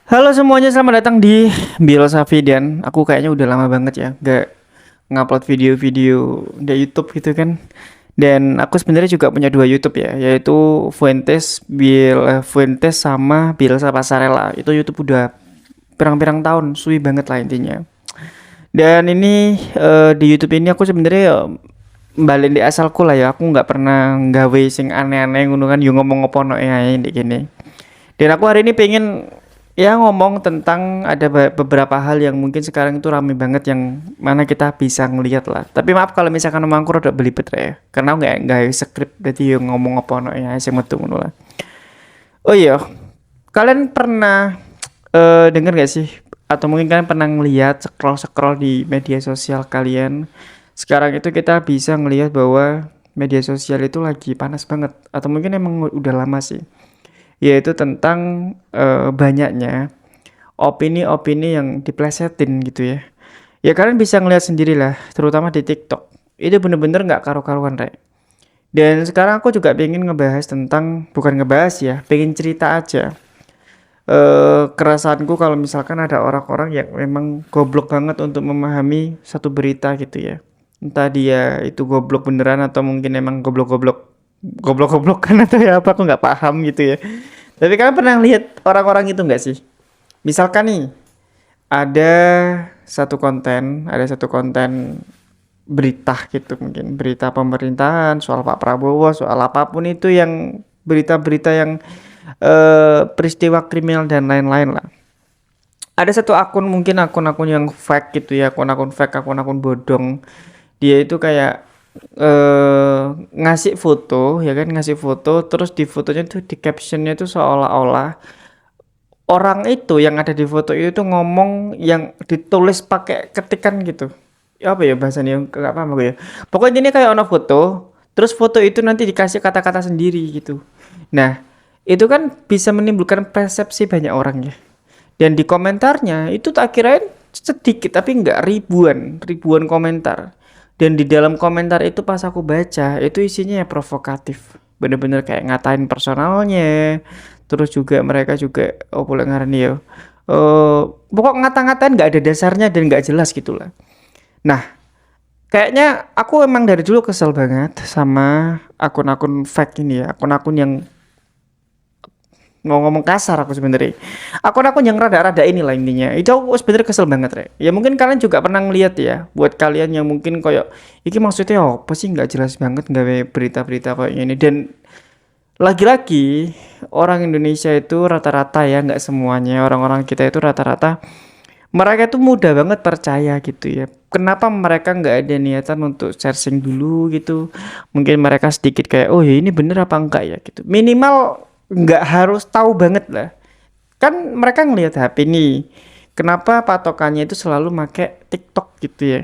Halo semuanya, selamat datang di Bil Safi dan aku kayaknya udah lama banget ya gak ngupload video-video di YouTube gitu kan. Dan aku sebenarnya juga punya dua YouTube ya, yaitu Fuentes sama Bilsa Pasarela. Itu YouTube udah pirang-pirang tahun, suwi banget lah intinya. Dan ini di YouTube ini aku sebenarnya balik di asalku lah ya. Aku nggak pernah nggawe sing aneh-aneh ngono kan, yo ngomong apa no ya ini gini. Dan aku hari ini pengen ya ngomong tentang ada beberapa hal yang mungkin sekarang itu rame banget yang mana kita bisa ngelihat lah. Tapi maaf kalau misalkan omongku rada belibet ya. Karena aku nggak skrip jadi yang ngomong apa no ya sing metu ngono lah. Oh iya, kalian pernah denger gak sih? Atau mungkin kalian pernah ngelihat scroll-scroll di media sosial kalian. Sekarang itu kita bisa ngelihat bahwa media sosial itu lagi panas banget. Atau mungkin emang udah lama sih, yaitu tentang banyaknya opini-opini yang diplesetin gitu ya. Ya kalian bisa ngeliat sendirilah, terutama di TikTok. Itu bener-bener nggak karu-karuan, Rek. Dan sekarang aku juga pengen ngebahas tentang, bukan ngebahas ya, pengen cerita aja. Kerasaanku kalau misalkan ada orang-orang yang memang goblok banget untuk memahami satu berita gitu ya. Entah dia itu goblok beneran atau mungkin emang goblok-goblok kan atau ya apa, aku nggak paham gitu ya. Tapi kalian pernah lihat orang-orang itu nggak sih? Misalkan nih, ada ada satu konten berita gitu, mungkin berita pemerintahan, soal Pak Prabowo, soal apapun itu yang berita-berita yang peristiwa kriminal dan lain-lain lah. Ada satu akun, mungkin akun-akun yang fake gitu ya, akun-akun fake, akun-akun bodong. Dia itu kayak ngasih foto ya kan, ngasih foto, terus di fotonya tuh di captionnya tuh seolah-olah orang itu yang ada di foto itu ngomong yang ditulis pakai ketikan gitu. Ya apa ya bahasanya, nggak paham aku ya. Pokoknya ini kayak ono foto, terus foto itu nanti dikasih kata-kata sendiri gitu. Nah, itu kan bisa menimbulkan persepsi banyak orang ya. Dan di komentarnya itu tak kirain sedikit tapi nggak ribuan, ribuan komentar. Dan di dalam komentar itu pas aku baca itu isinya ya provokatif. Bener-bener kayak ngatain personalnya. Terus juga mereka juga oh boleh ngarani ya. Pokok ngata-ngatain nggak ada dasarnya dan nggak jelas gitulah. Nah, kayaknya aku emang dari dulu kesel banget sama akun-akun fake ini ya, akun-akun yang ngomong kasar aku sebenarnya. Akun-akun yang rada-rada inilah intinya. Itu aku sebenarnya kesel banget, Rek. Ya mungkin kalian juga pernah ngeliat ya, buat kalian yang mungkin kayak iki maksudnya apa sih, nggak jelas banget nggak berita-berita kayak ini. Dan lagi-lagi orang Indonesia itu rata-rata ya, nggak semuanya, orang-orang kita itu rata-rata mereka tuh mudah banget percaya gitu ya. Kenapa mereka nggak ada niatan untuk searching dulu gitu? Mungkin mereka sedikit kayak, oh ya ini bener apa enggak ya gitu. Minimal nggak harus tahu banget lah. Kan mereka ngelihat HP nih. Kenapa patokannya itu selalu make TikTok gitu ya?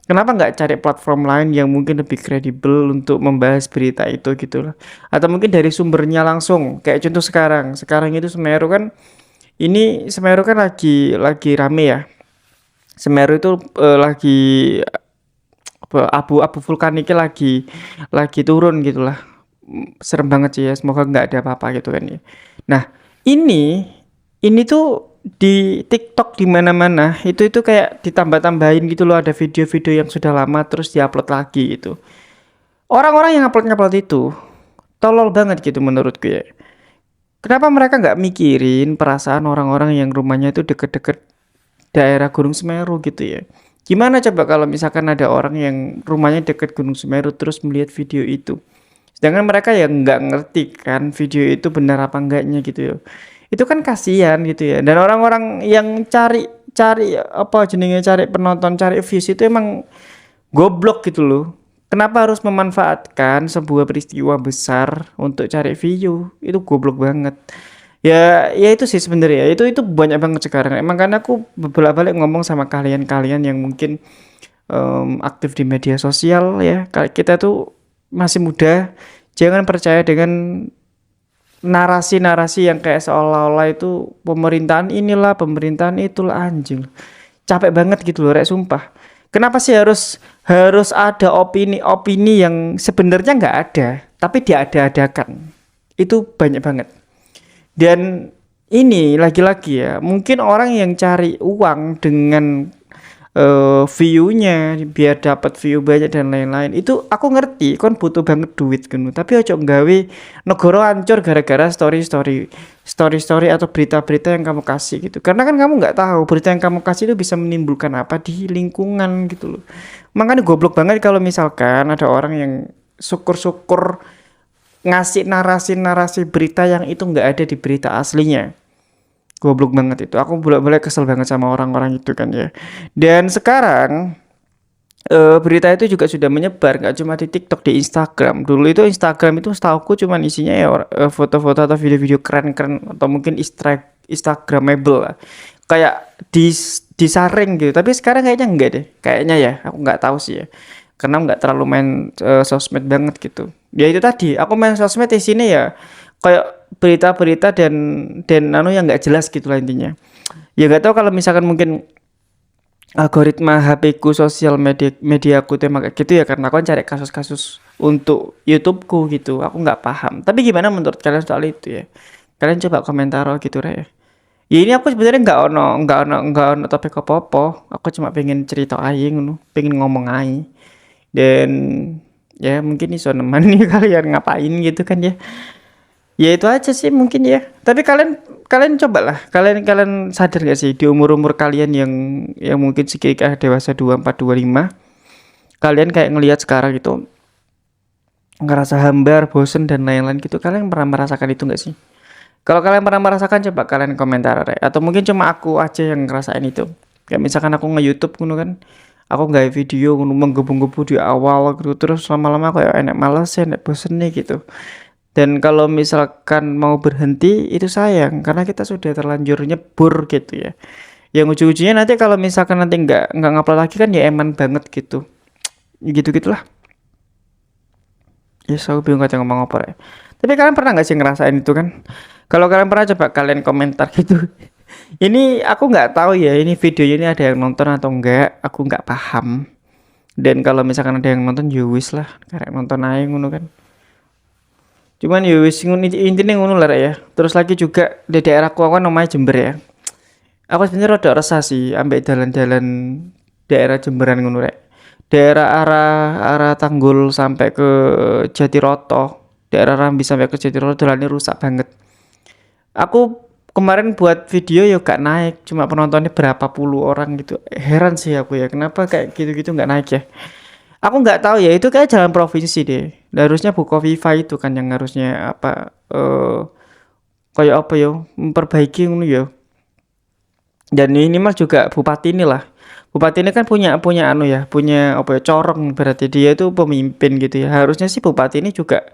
Kenapa nggak cari platform lain yang mungkin lebih kredibel untuk membahas berita itu gitu lah? Atau mungkin dari sumbernya langsung. Kayak contoh sekarang. Sekarang itu Semeru kan, ini Semeru kan lagi rame ya. Semeru itu lagi abu-abu vulkaniknya lagi turun gitulah. Serem banget sih ya. Semoga nggak ada apa-apa gitu kan ya. Nah, ini ini tuh di TikTok di mana-mana itu kayak ditambah-tambahin gitu loh, ada video-video yang sudah lama terus diupload lagi gitu. Orang-orang yang upload-upload itu tolol banget gitu menurutku ya. Kenapa mereka nggak mikirin perasaan orang-orang yang rumahnya itu deket-deket daerah Gunung Semeru gitu ya? Gimana coba kalau misalkan ada orang yang rumahnya deket Gunung Semeru terus melihat video itu? Sedangkan mereka yang nggak ngerti kan video itu benar apa enggaknya gitu ya. Itu kan kasihan gitu ya. Dan orang-orang yang cari cari apa jenenge, cari penonton, cari views itu emang goblok gitu loh. Kenapa harus memanfaatkan sebuah peristiwa besar untuk cari view? Itu goblok banget. Ya itu sih sebenarnya. Itu banyak banget sekarang. Emang karena aku bolak-balik ngomong sama kalian-kalian yang mungkin aktif di media sosial ya. Kita tuh masih muda. Jangan percaya dengan narasi-narasi yang kayak seolah-olah itu pemerintahan inilah, pemerintahan itulah, anjing. Capek banget gitu loh, Rek, sumpah. Kenapa sih harus harus ada opini-opini yang sebenarnya nggak ada, tapi diada-adakan. Itu banyak banget. Dan ini lagi-lagi ya, mungkin orang yang cari uang dengan view-nya biar dapat view banyak dan lain-lain. Itu aku ngerti, kon butuh banget duit kan. Tapi ojo nggawe negara hancur gara-gara story atau berita-berita yang kamu kasih gitu. Karena kan kamu nggak tahu berita yang kamu kasih itu bisa menimbulkan apa di lingkungan gitu loh. Makanya goblok banget kalau misalkan ada orang yang syukur-syukur ngasih narasi-narasi berita yang itu nggak ada di berita aslinya. Goblok banget itu. Aku bolak-balik kesel banget sama orang-orang itu kan ya. Dan sekarang berita itu juga sudah menyebar nggak cuma di TikTok, di Instagram. Dulu itu Instagram itu setauku cuma isinya ya foto-foto atau video-video keren-keren atau mungkin Instagramable lah. Kayak disaring gitu. Tapi sekarang kayaknya enggak deh. Kayaknya ya, aku nggak tahu sih ya. Karena nggak terlalu main sosmed banget gitu. Ya itu tadi, aku main sosmed di sini ya kayak berita-berita dan anu yang nggak jelas gitu lah intinya. Ya nggak tahu kalau misalkan mungkin algoritma HP ku sosial mediaku tuh emang kayak gitu ya karena aku kan cari kasus-kasus untuk YouTube-ku gitu. Aku nggak paham. Tapi gimana menurut kalian soal itu ya? Kalian coba komentar gitu ya. Ya ini aku sebenarnya nggak ono topik apa-apa. Aku cuma pengen cerita aja ngono, pengen ngomong aja. Dan ya mungkin iso nemani kalian ngapain gitu kan ya. Ya itu aja sih mungkin ya. Tapi kalian kalian cobalah. Kalian sadar gak sih di umur-umur kalian yang mungkin sekira dewasa 24 25, kalian kayak ngelihat sekarang itu ngerasa hambar, bosen dan lain-lain gitu. Kalian pernah merasakan itu gak sih? Kalau kalian pernah merasakan coba kalian komentar ya. Atau mungkin cuma aku aja yang ngerasain itu. Kayak misalkan aku nge-YouTube ngono kan. Aku nggak video ngono menggebu-gebu di awal gitu terus lama-lama kayak enak males ya, enak bosen nih gitu. Dan kalau misalkan mau berhenti itu sayang karena kita sudah terlanjur nyebur gitu ya. Yang ujung-ujungnya nanti kalau misalkan nanti nggak ngupload lagi kan ya eman banget gitu. Gitu gitulah. Ya aku bingung aja ngomong apa ya. Tapi kalian pernah nggak sih ngerasain itu kan? Kalau kalian pernah coba kalian komentar gitu. Ini aku nggak tahu ya ini videonya ini ada yang nonton atau enggak. Aku nggak paham. Dan kalau misalkan ada yang nonton ya wis lah. Karek nonton aja ngono kan. Cuman ya wis intinya ngono lah ya. Terus lagi juga di daerahku kan namanya Jember ya. Aku sebenarnya rada resah sih ambek jalan-jalan daerah Jemberan ngono rek. Daerah arah Tanggul sampai ke Jatiroto, daerah Rambi sampai ke Jatiroto jalannya rusak banget. Aku kemarin buat video ya gak naik, cuma penontonnya berapa puluh orang gitu. Heran sih aku ya, kenapa kayak gitu-gitu nggak naik ya? Aku nggak tahu ya, itu kayak jalan provinsi deh. Dan harusnya Bukoviva itu kan yang harusnya apa kayak apa ya, memperbaiki ngono ya. Dan ini mas juga bupati ini lah. Bupati ini kan punya anu ya, punya apa ya corong berarti dia itu pemimpin gitu ya. Harusnya sih bupati ini juga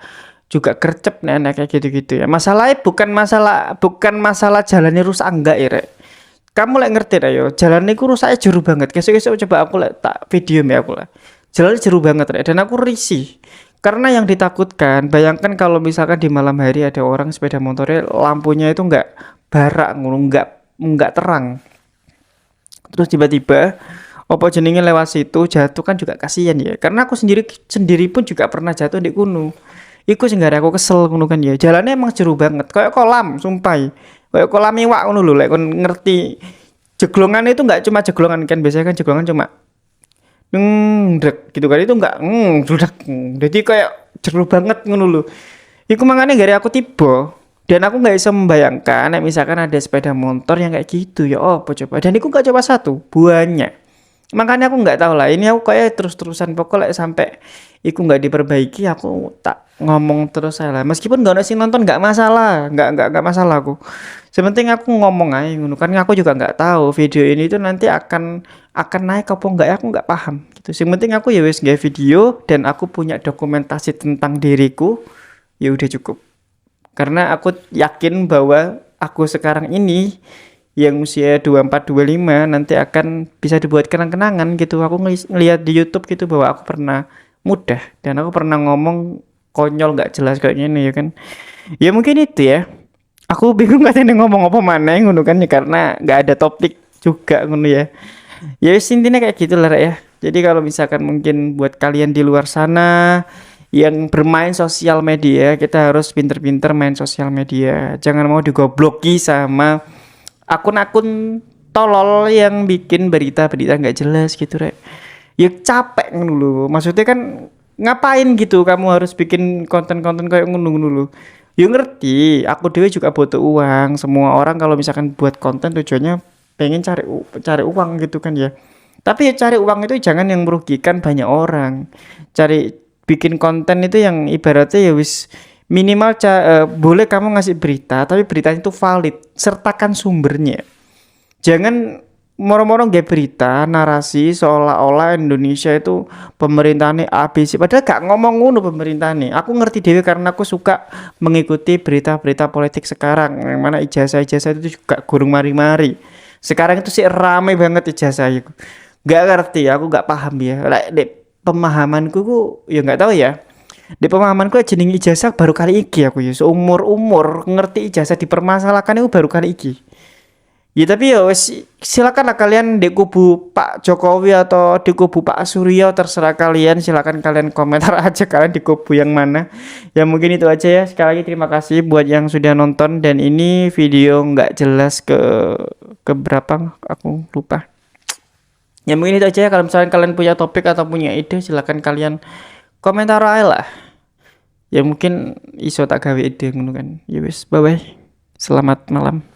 gercep nek kayak gitu-gitu ya. Masalahnya bukan masalah jalannya rusak enggak ya, Rek. Kamu lek ngerti ra yo, jalan niku rusaknya jero banget. Kesuk-kesuk coba aku lek tak video ya aku lah. Jalannya jero banget, Rek. Dan aku risih. Karena yang ditakutkan, bayangkan kalau misalkan di malam hari ada orang sepeda motornya lampunya itu enggak barak ngono, enggak terang. Terus tiba-tiba opo jenenge lewat situ jatuh kan juga kasihan ya. Karena aku sendiri pun juga pernah jatuh di gunung. Iku sing gara aku kesel ngono kan ya. Jalannya emang jeru banget, kayak kolam, sumpah. Kayak kolam iwak ngono lho, lek kon ngerti. Jeglongan itu enggak cuma jeglongan kan biasanya kan jeglongan cuma drek gitu kan itu enggak drek. Jadi kayak jeru banget ngono lho. Iku makanya gara aku tiba dan aku nggak bisa membayangkan misalkan ada sepeda motor yang kayak gitu ya oh coba dan aku nggak coba satu banyak makanya aku nggak tahu lah ini aku kayak terus-terusan pokoknya sampai iku nggak diperbaiki aku tak ngomong terus saya lah meskipun nggak ada sing nonton nggak masalah nggak masalah aku sementing aku ngomong aja ngono kan aku juga nggak tahu video ini tuh nanti akan naik apa enggak ya aku nggak paham gitu sing penting aku ya wes nggak video dan aku punya dokumentasi tentang diriku ya udah cukup karena aku yakin bahwa aku sekarang ini yang usia 24 25 nanti akan bisa dibuat kenang-kenangan gitu. Aku ngelihat di YouTube gitu bahwa aku pernah mudah dan aku pernah ngomong konyol nggak jelas kayak gini ya kan. Ya mungkin itu ya. Aku bingung katanya ngomong apa mana ngono kan ya karena nggak ada topik juga ngono ya. Ya intinya kayak gitu lah ya. Jadi kalau misalkan mungkin buat kalian di luar sana yang bermain sosial media, kita harus pinter-pinter main sosial media. Jangan mau digobloki sama akun-akun tolol yang bikin berita-berita nggak jelas gitu, Rek. Ya capek ngono lho. Maksudnya kan ngapain gitu kamu harus bikin konten-konten kayak ngono lho. Ya ngerti, aku dewe juga butuh uang. Semua orang kalau misalkan buat konten tujuannya pengen cari uang gitu kan ya. Tapi ya cari uang itu jangan yang merugikan banyak orang. Cari bikin konten itu yang ibaratnya ya wis minimal boleh kamu ngasih berita, tapi beritanya itu valid, sertakan sumbernya. Jangan moro-moro nggak berita narasi seolah-olah Indonesia itu pemerintahannya ABC, padahal gak ngomong ngono pemerintahannya. Aku ngerti dewe karena aku suka mengikuti berita-berita politik sekarang, yang mana ijazah-ijazah itu juga gurung mari-mari. Sekarang itu sih rame banget ijazah itu. Gak ngerti, aku gak paham ya. Pemahamanku ku ya nggak tahu ya. Di pemahamanku jeneng ijazah baru kali iki aku ya. Seumur umur ngerti ijazah dipermasalahkan itu baru kali iki. Ya tapi ya wes silakan lah kalian di kubu Pak Jokowi atau di kubu Pak Suryo, terserah kalian, silakan kalian komentar aja kalian di kubu yang mana. Ya mungkin itu aja ya, sekali lagi terima kasih buat yang sudah nonton, dan ini video nggak jelas ke berapa aku lupa. Ya mungkin itu aja ya, kalau misalnya kalian punya topik atau punya ide silakan kalian komentar aja lah. Ya mungkin iso tak gawe ide ngono kan. Ya wes, bye bye, selamat malam.